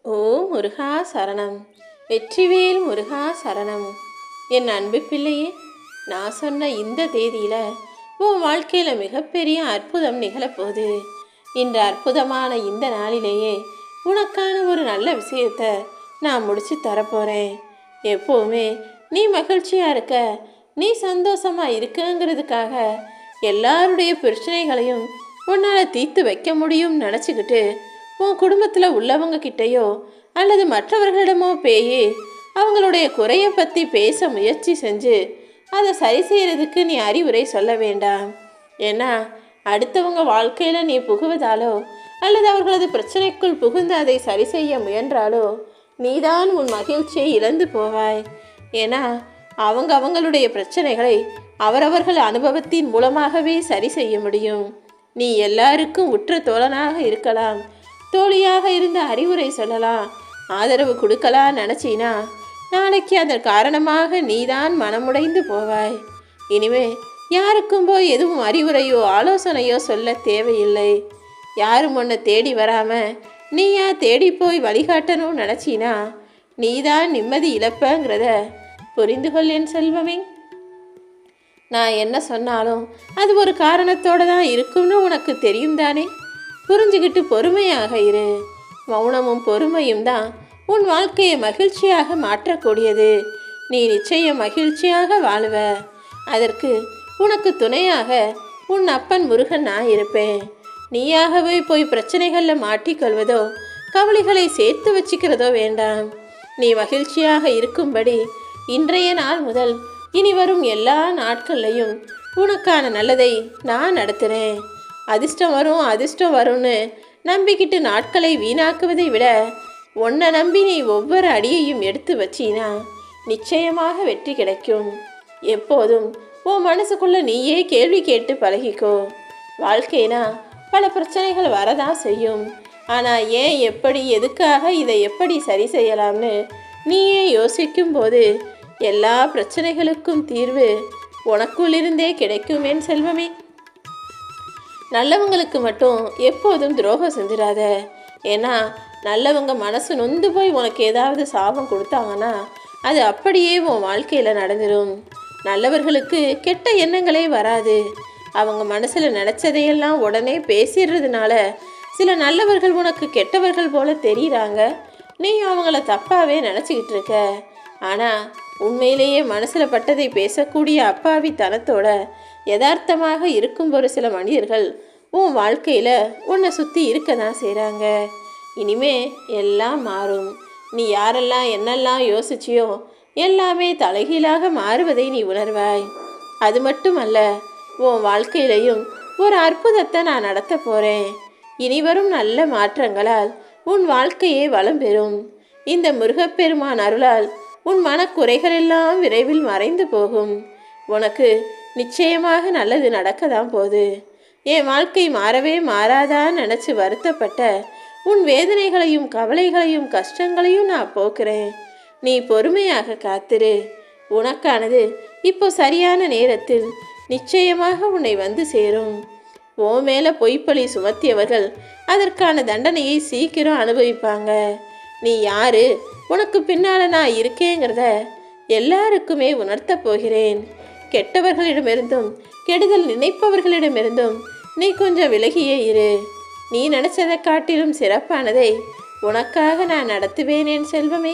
ஓ முருகா சரணம். வெற்றிவேல் முருகா சரணம். என் அன்பு பிள்ளையே, நான் சொன்ன இந்த தேதியில் உன் வாழ்க்கையில் மிகப்பெரிய அற்புதம் நிகழப்போகுது. இந்த அற்புதமான இந்த நாளிலேயே உனக்கான ஒரு நல்ல விஷயத்தை நான் முடிச்சு தரப்போகிறேன். எப்போவுமே நீ மகிழ்ச்சியாக இருக்க, நீ சந்தோஷமாக இருக்குங்கிறதுக்காக எல்லாருடைய பிரச்சனைகளையும் உன்னால் தீர்த்து வைக்க முடியும்னு நினச்சிக்கிட்டு உன் குடும்பத்தில் உள்ளவங்க கிட்டேயோ அல்லது மற்றவர்களிடமோ போய் அவங்களுடைய குறையை பற்றி பேச முயற்சி செஞ்சு அதை சரி செய்கிறதுக்கு நீ அறிவுரை சொல்ல வேண்டாம். ஏன்னா அடுத்தவங்க வாழ்க்கையில் நீ புகுவதாலோ அல்லது அவர்களது பிரச்சனைக்குள் புகுந்து அதை சரி செய்ய முயன்றாலோ நீதான் உன் மகிழ்ச்சியை இழந்து போவாய். ஏன்னா அவங்களுடைய பிரச்சனைகளை அவரவர்கள் அனுபவத்தின் மூலமாகவே சரி செய்ய முடியும். நீ எல்லாருக்கும் உற்ற தோழனாக இருக்கலாம், தோழியாக இருந்து அறிவுரை சொல்லலாம், ஆதரவு கொடுக்கலாம் நினச்சினா நாளைக்கு அதன் காரணமாக நீதான் மனமுடைந்து போவாய். இனிமே யாருக்கும் போய் எதுவும் அறிவுரையோ ஆலோசனையோ சொல்ல தேவையில்லை. யாரும் உன்னை தேடி வராமல் நீயா தேடி போய் வழிகாட்டணும்னு நினச்சினா நீதான் நிம்மதி இழப்பங்கிறத புரிந்து கொள் என் செல்வமே. நான் என்ன சொன்னாலும் அது ஒரு காரணத்தோடு தான் இருக்கும்னு உனக்கு தெரியும் தானே. புரிஞ்சுக்கிட்டு பொறுமையாக இரு. மௌனமும் பொறுமையும் தான் உன் வாழ்க்கையை மகிழ்ச்சியாக மாற்றக்கூடியது. நீ நிச்சயம் மகிழ்ச்சியாக வாழுவ. அதற்கு உனக்கு துணையாக உன் அப்பன் முருகன் நான் இருப்பேன். நீயாகவே போய் பிரச்சனைகளில் மாட்டிக்கொள்வதோ கவலைகளை சேர்த்து வச்சுக்கிறதோ வேண்டாம். நீ மகிழ்ச்சியாக இருக்கும்படி இன்றைய நாள் முதல் இனி வரும் எல்லா நாட்கள்லையும் உனக்கான நல்லதை நான் நடத்துகிறேன். அதிர்ஷ்டம் வரும் அதிர்ஷ்டம் வரும்னு நம்பிக்கிட்டு நாட்களை வீணாக்குவதை விட உன்னை நம்பி நீ ஒவ்வொரு அடியையும் எடுத்து வச்சினா நிச்சயமாக வெற்றி கிடைக்கும். எப்போதும் உன் மனசுக்குள்ளே நீயே கேள்வி கேட்டு பழகிக்கோ. வாழ்க்கைனா பல பிரச்சனைகள் வரதான் செய்யும். ஆனால் ஏன், எப்படி, எதுக்காக, இதை எப்படி சரி செய்யலாம்னு நீயே யோசிக்கும் போது எல்லா பிரச்சனைகளுக்கும் தீர்வு உனக்குள்ளிருந்தே கிடைக்கும் என் செல்வமே. நல்லவங்களுக்கு மட்டும் எப்போதும் துரோகம் செஞ்சிடாத. ஏன்னா நல்லவங்க மனசு நொந்து போய் உனக்கு ஏதாவது சாபம் கொடுத்தாங்கன்னா அது அப்படியே உன் வாழ்க்கையில் நடந்துடும். நல்லவர்களுக்கு கெட்ட எண்ணங்களே வராது. அவங்க மனசில் நினச்சதையெல்லாம் உடனே பேசிடுறதுனால சில நல்லவர்கள் உனக்கு கெட்டவர்கள் போல தெரியுறாங்க. நீ அவங்கள தப்பாகவே நினச்சிக்கிட்டு இருக்க. ஆனால் உண்மையிலேயே மனசில் பட்டதை பேசக்கூடிய அப்பாவி தனத்தோட யதார்த்தமாக இருக்கும் ஒரு சில மனிதர்கள் உன் வாழ்க்கையில் உன்னை சுற்றி இருக்க தான் செய்கிறாங்க. இனிமே எல்லாம் மாறும். நீ யாரெல்லாம் என்னெல்லாம் யோசிச்சியோ எல்லாமே தலைகீழாக மாறுவதை நீ உணர்வாய். அது மட்டுமல்ல, உன் வாழ்க்கையிலையும் ஒரு அற்புதத்தை நான் நடத்த போகிறேன். இனி வரும் நல்ல மாற்றங்களால் உன் வாழ்க்கையே வளம் பெறும். இந்த முருகப்பெருமான் அருளால் உன் மனக்குறைகளெல்லாம் விரைவில் மறைந்து போகும். உனக்கு நிச்சயமாக நல்லது நடக்க தான் போகுது. என் வாழ்க்கை மாறவே மாறாதான்னு நினச்சி வருத்தப்பட்ட உன் வேதனைகளையும் கவலைகளையும் கஷ்டங்களையும் நான் போக்குறேன். நீ பொறுமையாக காத்திரு. உனக்கானது இப்போ சரியான நேரத்தில் நிச்சயமாக உன்னை வந்து சேரும். ஓ மேலே பொய்ப்பழி சுமத்தியவர்கள் அதற்கான தண்டனையை சீக்கிரம் அனுபவிப்பாங்க. நீ யாரு, உனக்கு பின்னால் நான் இருக்கேங்கிறத எல்லாருக்குமே உணர்த்த போகிறேன். கெட்டவர்களிடமிருந்தும் கெடுதல் நினைப்பவர்களிடமிருந்தும் நீ கொஞ்சம் விலகியே இரு. நீ நினச்சதை காட்டிலும் சிறப்பானதை உனக்காக நான் நடத்துவேன் என் செல்வமே.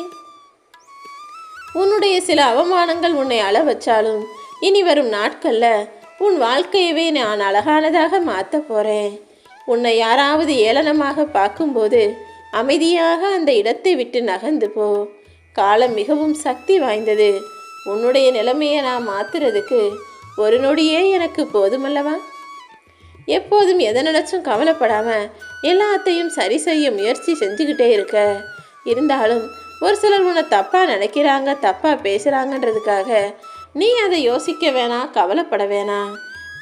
உன்னுடைய சில அவமானங்கள் உன்னை அள வச்சாலும் இனி வரும் நாட்களில் உன் வாழ்க்கையவே நான் அழகானதாக மாற்ற போகிறேன். உன்னை யாராவது ஏளனமாக பார்க்கும்போது அமைதியாக அந்த இடத்தை விட்டு நகர்ந்து போ. காலம் மிகவும் சக்தி வாய்ந்தது. உன்னுடைய நிலைமையை நான் மாற்றுறதுக்கு ஒரு நொடியே எனக்கு போதுமல்லவா? எப்போதும் எதை நினச்சும் கவலைப்படாமல் எல்லாத்தையும் சரி செய்ய முயற்சி செஞ்சுக்கிட்டே இருக்க. இருந்தாலும் ஒரு சிலர் உன்னை தப்பாக நினைக்கிறாங்க, தப்பாக பேசுகிறாங்கன்றதுக்காக நீ அதை யோசிக்க வேணாம், கவலைப்பட வேணாம்.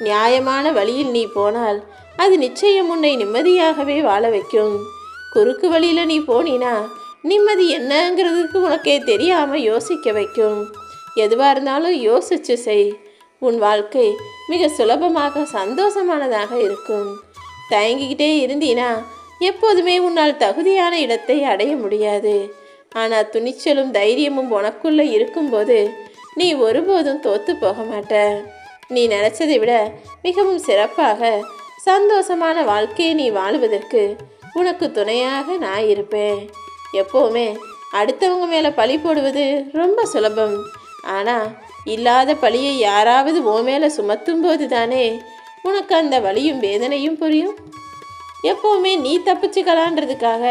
நியாயமான வழியில் நீ போனால் அது நிச்சயம் உன்னை நிம்மதியாகவே வாழ வைக்கும். குறுக்கு வழியில் நீ போனினா நிம்மதி என்னங்கிறதுக்கு உனக்கே தெரியாமல் யோசிக்க வைக்கும். எதுவாக இருந்தாலும் யோசிச்சு செய். உன் வாழ்க்கை மிக சுலபமாக சந்தோஷமானதாக இருக்கும். தயங்கிக்கிட்டே இருந்தீனா எப்போதுமே உன்னால் தகுதியான இடத்தை அடைய முடியாது. ஆனால் துணிச்சலும் தைரியமும் உனக்குள்ள இருக்கும்போது நீ ஒருபோதும் தோத்து போக மாட்ட. நீ நினைச்சதை விட மிகவும் சிறப்பாக சந்தோஷமான வாழ்க்கையை நீ வாழுவதற்கு உனக்கு துணையாக நான் இருப்பேன். எப்போவுமே அடுத்தவங்க மேலே பழி போடுவது ரொம்ப சுலபம். ஆனால் இல்லாத பழியை யாராவது உன் மேலே சுமத்தும் போது தானே உனக்கு அந்த வலியும் வேதனையும் புரியும். எப்போவுமே நீ தப்பிச்சுக்கலான்றதுக்காக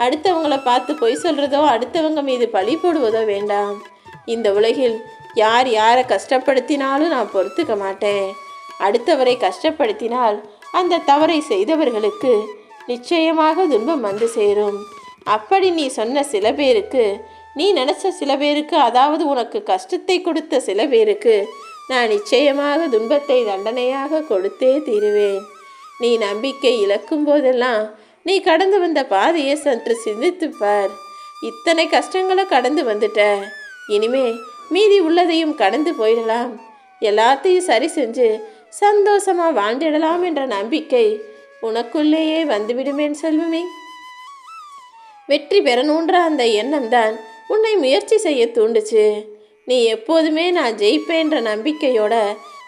அடுத்தவங்களை பார்த்து பொய் சொல்கிறதோ அடுத்தவங்க மீது பழி போடுவதோ வேண்டாம். இந்த உலகில் யார் யாரை கஷ்டப்படுத்தினாலும் நான் பொறுத்துக்க மாட்டேன். அடுத்தவரை கஷ்டப்படுத்தினால் அந்த தவறை செய்தவர்களுக்கு நிச்சயமாக துன்பம் வந்து சேரும். அப்படி நீ சொன்ன சில பேருக்கு, நீ நினச்ச சில பேருக்கு, அதாவது உனக்கு கஷ்டத்தை கொடுத்த சில பேருக்கு நான் நிச்சயமாக துன்பத்தை தண்டனையாக கொடுத்தே தீருவேன். நீ நம்பிக்கை இழக்கும் போதெல்லாம் நீ கடந்து வந்த பாதையை சற்று சிந்தித்துப்பார். இத்தனை கஷ்டங்களை கடந்து வந்துட்ட, இனிமே மீதி உள்ளதையும் கடந்து போயிடலாம். எல்லாத்தையும் சரி செஞ்சு சந்தோஷமா வாழ்ந்திடலாம் என்ற நம்பிக்கை உனக்குள்ளேயே வந்துவிடுமேன் செல்வமே. வெற்றி பெறணுன்ற அந்த எண்ணம் தான் உன்னை முயற்சி செய்ய தூண்டுச்சு. நீ எப்போதுமே நான் ஜெயிப்பேன்ற நம்பிக்கையோட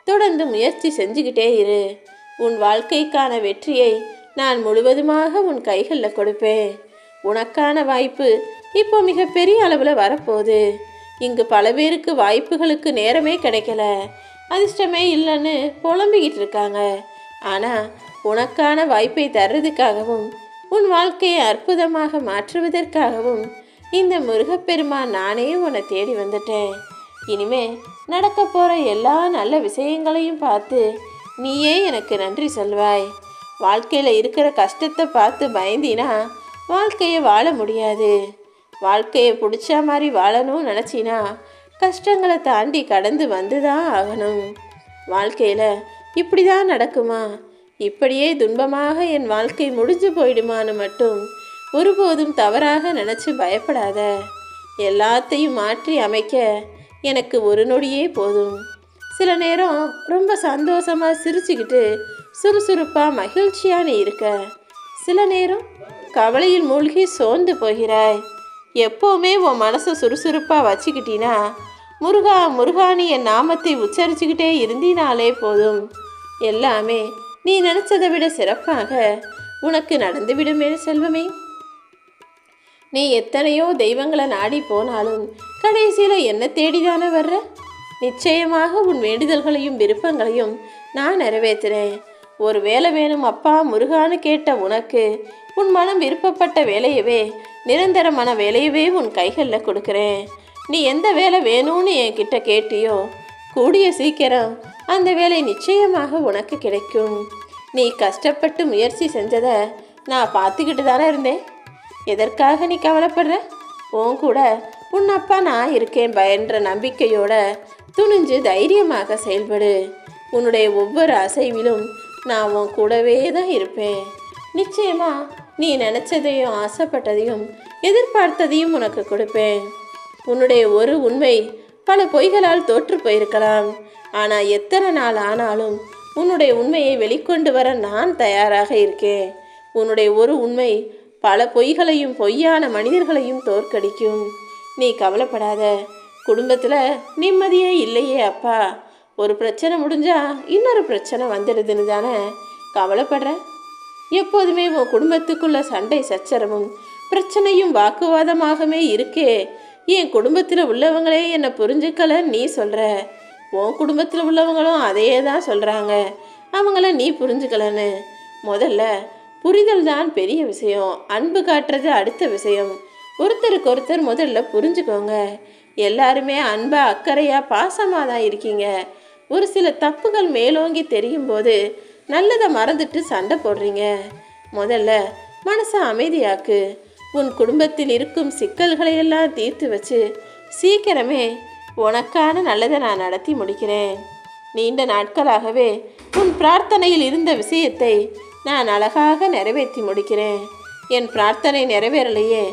தொடர்ந்து முயற்சி செஞ்சுக்கிட்டே இரு. உன் வாழ்க்கைக்கான வெற்றியை நான் முழுவதுமாக உன் கைகளில் கொடுப்பேன். உனக்கான வாய்ப்பு இப்போ மிகப்பெரிய அளவில் வரப்போகுது. இங்கு பல பேருக்கு வாய்ப்புகளுக்கு நேரமே கிடைக்கல, அதிர்ஷ்டமே இல்லைன்னு புலம்பிக்கிட்டு இருக்காங்க. ஆனால் உனக்கான வாய்ப்பை தர்றதுக்காகவும் உன் வாழ்க்கையை அற்புதமாக மாற்றுவதற்காகவும் இந்த முருகப்பெருமான் நானே உன்னை தேடி வந்துட்டேன். இனிமே நடக்க போகிற எல்லா நல்ல விஷயங்களையும் பார்த்து நீயே எனக்கு நன்றி சொல்வாய். வாழ்க்கையில் இருக்கிற கஷ்டத்தை பார்த்து பயந்தினா வாழ்க்கையை வாழ முடியாது. வாழ்க்கையை பிடிச்ச மாதிரி வாழணும்னு நினச்சினா கஷ்டங்களை தாண்டி கடந்து வந்து தான் ஆகணும். வாழ்க்கையில் இப்படி தான் நடக்குமா, இப்படியே துன்பமாக என் வாழ்க்கை முடிஞ்சு போயிடுமான்னு மட்டும் ஒருபோதும் தவறாக நினச்சி பயப்படாத. எல்லாத்தையும் மாற்றி அமைக்க எனக்கு ஒரு நொடியே போதும். சில நேரம் ரொம்ப சந்தோஷமாக சிரிச்சுக்கிட்டு சுறுசுறுப்பாக மகிழ்ச்சியாக நீ இருக்க, சில நேரம் கவலையில் மூழ்கி சோர்ந்து போகிறாய். எப்போவுமே உன் மனசை சுறுசுறுப்பாக வச்சுக்கிட்டினா முருகா முருகானி என் நாமத்தை உச்சரிச்சுக்கிட்டே இருந்தினாலே போதும். எல்லாமே நீ நினச்சதை விட சிறப்பாக உனக்கு நடந்துவிடுமே செல்வமே. நீ எத்தனையோ தெய்வங்களை நாடி போனாலும் கடைசியில் என்ன தேடிதானே வர்ற. நிச்சயமாக உன் வேண்டுதல்களையும் விருப்பங்களையும் நான் நிறைவேற்றுறேன். ஒரு வேலை வேணும் அப்பா முருகான்னு கேட்ட உனக்கு உன் மனம் விருப்பப்பட்ட வேலையவே, நிரந்தரமான வேலையவே உன் கைகளில் கொடுக்குறேன். நீ எந்த வேலை வேணும்னு என்கிட்ட கேட்டியோ கூடிய சீக்கிரம் அந்த வேலை நிச்சயமாக உனக்கு கிடைக்கும். நீ கஷ்டப்பட்டு முயற்சி செஞ்சதை நான் பார்த்துக்கிட்டு தானே இருந்தேன். எதற்காக நீ கவலைப்படுற? உன் கூட உன் அப்பா நான் இருக்கேன் பயன்ற நம்பிக்கையோட துணிஞ்சு தைரியமாக செயல்படு. உன்னுடைய ஒவ்வொரு அசைவிலும் நான் உன் கூடவே தான் இருப்பேன். நிச்சயமா நீ நினச்சதையும் ஆசைப்பட்டதையும் எதிர்பார்த்ததையும் உனக்கு கொடுப்பேன். உன்னுடைய ஒரு உண்மை பல பொய்களால் தோற்று போயிருக்கலாம். ஆனால் எத்தனை நாள் ஆனாலும் உன்னுடைய உண்மையை வெளிக்கொண்டு வர நான் தயாராக இருக்கேன். உன்னுடைய ஒரு உண்மை பல பொய்களையும் பொய்யான மனிதர்களையும் தோற்கடிக்கும். நீ கவலைப்படாத. குடும்பத்தில் நிம்மதியே இல்லையே அப்பா, ஒரு பிரச்சனை முடிஞ்சா இன்னொரு பிரச்சனை வந்துடுதுன்னு தானே கவலைப்படுற. எப்போதுமே உன் குடும்பத்துக்குள்ள சண்டை சச்சரவும் பிரச்சனையும் வாக்குவாதமாகவே இருக்கே. என் குடும்பத்தில் உள்ளவங்களே என்னை புரிஞ்சுக்கல நீ சொல்கிற, உன் குடும்பத்தில் உள்ளவங்களும் அதையே தான் சொல்கிறாங்க அவங்கள நீ புரிஞ்சுக்கலன்னு. முதல்ல புரிதல் தான் பெரிய விஷயம், அன்பு காட்டுறது அடுத்த விஷயம். ஒருத்தருக்கு ஒருத்தர் முதல்ல புரிஞ்சுக்கோங்க. எல்லாருமே அன்பா அக்கறையா பாசமாக தான் இருக்கீங்க. ஒரு சில தப்புகள் மேலோங்கி தெரியும் போது நல்லதை மறந்துட்டு சண்டை போடுறீங்க. முதல்ல மனசை அமைதியாக்கு. உன் குடும்பத்தில் இருக்கும் சிக்கல்களையெல்லாம் தீர்த்து வச்சு சீக்கிரமே உனக்கான நல்லதை நான் நடத்தி முடிக்கிறேன். நீண்ட நாட்களாகவே உன் பிரார்த்தனையில் இருந்த விஷயத்தை நான் அழகாக நிறைவேற்றி முடிக்கிறேன். என் பிரார்த்தனை நிறைவேறலையே,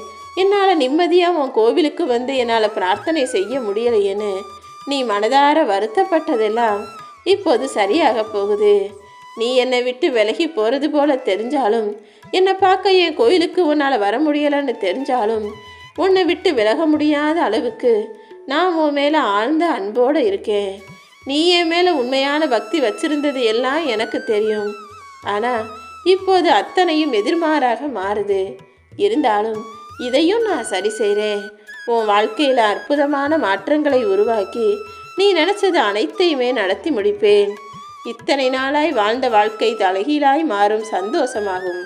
என்னால் நிம்மதியாக உன் கோவிலுக்கு வந்து என்னால் பிரார்த்தனை செய்ய முடியலையேன்னு நீ மனதார வருத்தப்பட்டதெல்லாம் இப்போது சரியாக போகுது. நீ என்னை விட்டு விலகி போகிறது போல தெரிஞ்சாலும், என்னை பார்க்க என் கோயிலுக்கு உன்னால் வர முடியலைன்னு தெரிஞ்சாலும், உன்னை விட்டு விலக முடியாத அளவுக்கு நான் உன் மேலே ஆழ்ந்த அன்போடு இருக்கேன். நீ என் மேலே உண்மையான பக்தி வச்சிருந்தது எல்லாம் எனக்கு தெரியும். ஆனால் இப்போது அத்தனையும் எதிர்மாறாக மாறுது. இருந்தாலும் இதையும் நான் சரி செய்கிறேன். உன் வாழ்க்கையில் அற்புதமான மாற்றங்களை உருவாக்கி நீ நினச்சது அனைத்தையுமே நடத்தி முடிப்பேன். இத்தனை நாளாய் வாழ்ந்த வாழ்க்கை தலைகீழாய் மாறும், சந்தோஷமாகும்.